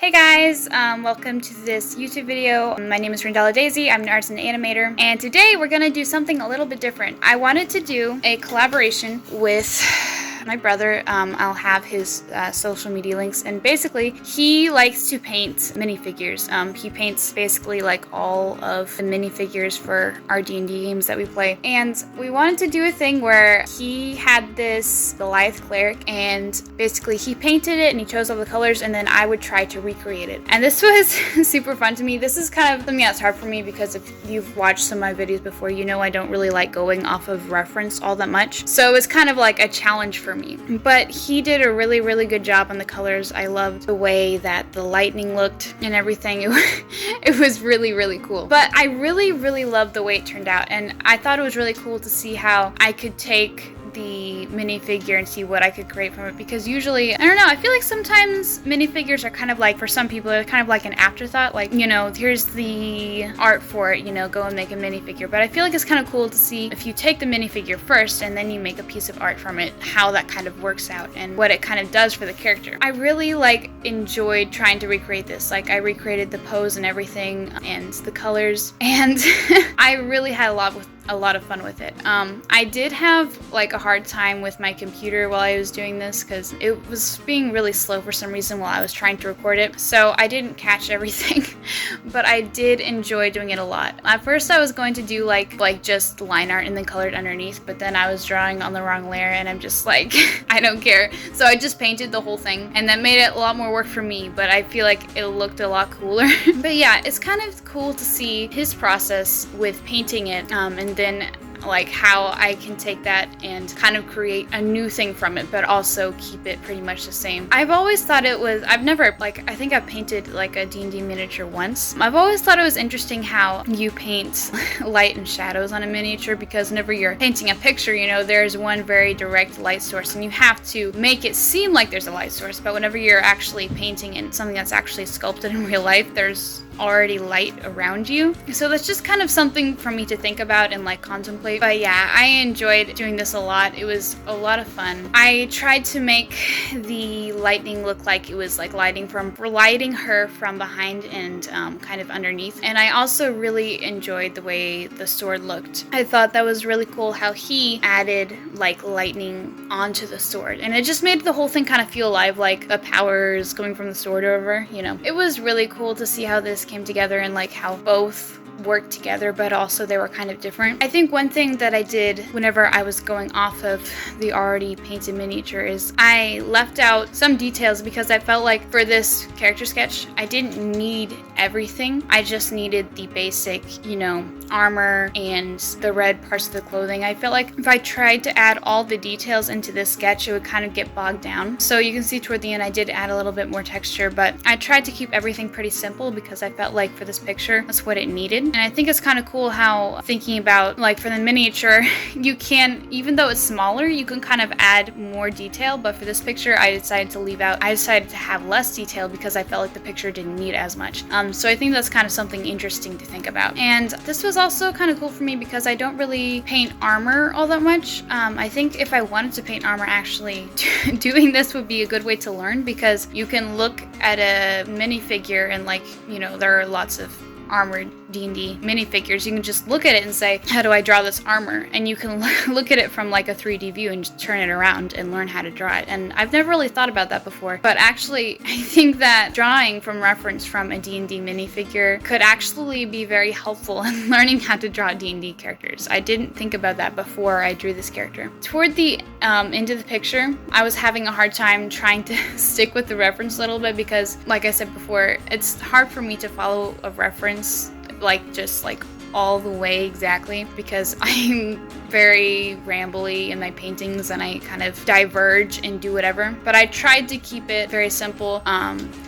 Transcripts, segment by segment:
Hey guys, welcome to this YouTube video. My name is Rindella Daisy. I'm an artist and animator, and today we're gonna do something a little bit different. I wanted to do a collaboration with my brother. I'll have his social media links, and basically he likes to paint minifigures. He paints basically like all of the minifigures for our D&D games that we play, and we wanted to do a thing where he had this Goliath cleric, and basically he painted it and he chose all the colors, and then I would try to recreate it. And this was super fun to me. This is kind of something that's hard for me because if you've watched some of my videos before, you know I don't really like going off of reference all that much, so it's kind of like a challenge for me. But he did a really good job on the colors. I loved the way that the lightning looked and everything. It was really cool. But I really loved the way it turned out, and I thought it was really cool to see how I could take the minifigure and see what I could create from it, because usually, I don't know, I feel like sometimes minifigures are kind of like, for some people, they're kind of like an afterthought, like, you know, here's the art for it, you know, go and make a minifigure. But I feel like it's kind of cool to see if you take the minifigure first and then you make a piece of art from it, how that kind of works out and what it kind of does for the character. I really enjoyed trying to recreate this. Like, I recreated the pose and everything and the colors, and I really had a lot of fun with it. I did have like a hard time with my computer while I was doing this because it was being really slow for some reason while I was trying to record it, so I didn't catch everything. But I did enjoy doing it a lot. At first I was going to do like just line art and then colored underneath, but then I was drawing on the wrong layer and I'm just like I don't care, so I just painted the whole thing, and that made it a lot more work for me, but I feel like it looked a lot cooler. But yeah, it's kind of cool to see his process with painting it, and then like how I can take that and kind of create a new thing from it, but also keep it pretty much the same. I've always thought I've never, I think I've painted like a D&D miniature once. I've always thought it was interesting how you paint light and shadows on a miniature, because whenever you're painting a picture, you know, there's one very direct light source and you have to make it seem like there's a light source, but whenever you're actually painting in something that's actually sculpted in real life, there's already light around you. So that's just kind of something for me to think about and like contemplate. But yeah, I enjoyed doing this a lot. It was a lot of fun. I tried to make the lightning look like it was like lighting her from behind and kind of underneath. And I also really enjoyed the way the sword looked. I thought that was really cool how he added like lightning onto the sword, and it just made the whole thing kind of feel alive, like the powers going from the sword over, you know. It was really cool to see how this came together and like how both worked together, but also they were kind of different. I think one thing that I did whenever I was going off of the already painted miniature is I left out some details, because I felt like for this character sketch I didn't need everything. I just needed the basic, you know, armor and the red parts of the clothing. I felt like if I tried to add all the details into this sketch, it would kind of get bogged down. So you can see toward the end I did add a little bit more texture, but I tried to keep everything pretty simple because I felt like for this picture that's what it needed. And I think it's kind of cool how, thinking about like for the miniature, you can, even though it's smaller, you can kind of add more detail, but for this picture I decided to have less detail because I felt like the picture didn't need as much. So I think that's kind of something interesting to think about. And this was also kind of cool for me because I don't really paint armor all that much. I think if I wanted to paint armor, actually doing this would be a good way to learn, because you can look at a minifigure and, like, you know, there are lots of armored D&D minifigures. You can just look at it and say, how do I draw this armor? And you can look at it from like a 3D view and just turn it around and learn how to draw it. And I've never really thought about that before, but actually I think that drawing from reference from a D&D minifigure could actually be very helpful in learning how to draw D&D characters. I didn't think about that before I drew this character. Toward the end of the picture, I was having a hard time trying to stick with the reference a little bit, because like I said before, it's hard for me to follow a reference like just like all the way exactly, because I'm very rambly in my paintings and I kind of diverge and do whatever. But I tried to keep it very simple,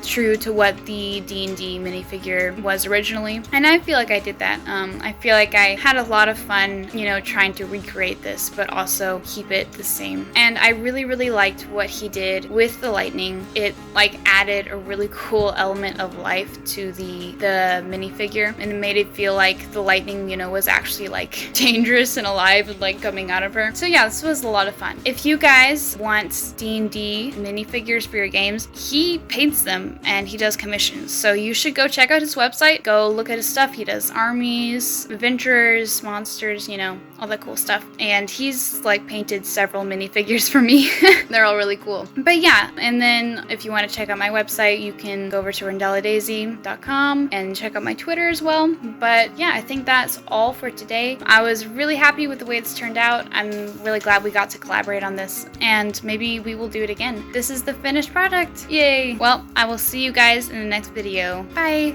true to what the D&D minifigure was originally, and I feel like I did that. I feel like I had a lot of fun, you know, trying to recreate this, but also keep it the same. And I really liked what he did with the lightning. It like added a really cool element of life to the minifigure, and it made it feel like the light lightning, you know, was actually like dangerous and alive and like coming out of her. So yeah, this was a lot of fun. If you guys want D&D minifigures for your games, he paints them and he does commissions. So you should go check out his website, go look at his stuff. He does armies, adventurers, monsters, you know, all that cool stuff. And he's like painted several minifigures for me. They're all really cool. But yeah, and then if you want to check out my website, you can go over to rendelladaisy.com and check out my Twitter as well. But yeah, I think that's all for today. I was really happy with the way it's turned out. I'm really glad we got to collaborate on this, and maybe we will do it again. This is the finished product. Yay! Well, I will see you guys in the next video. Bye!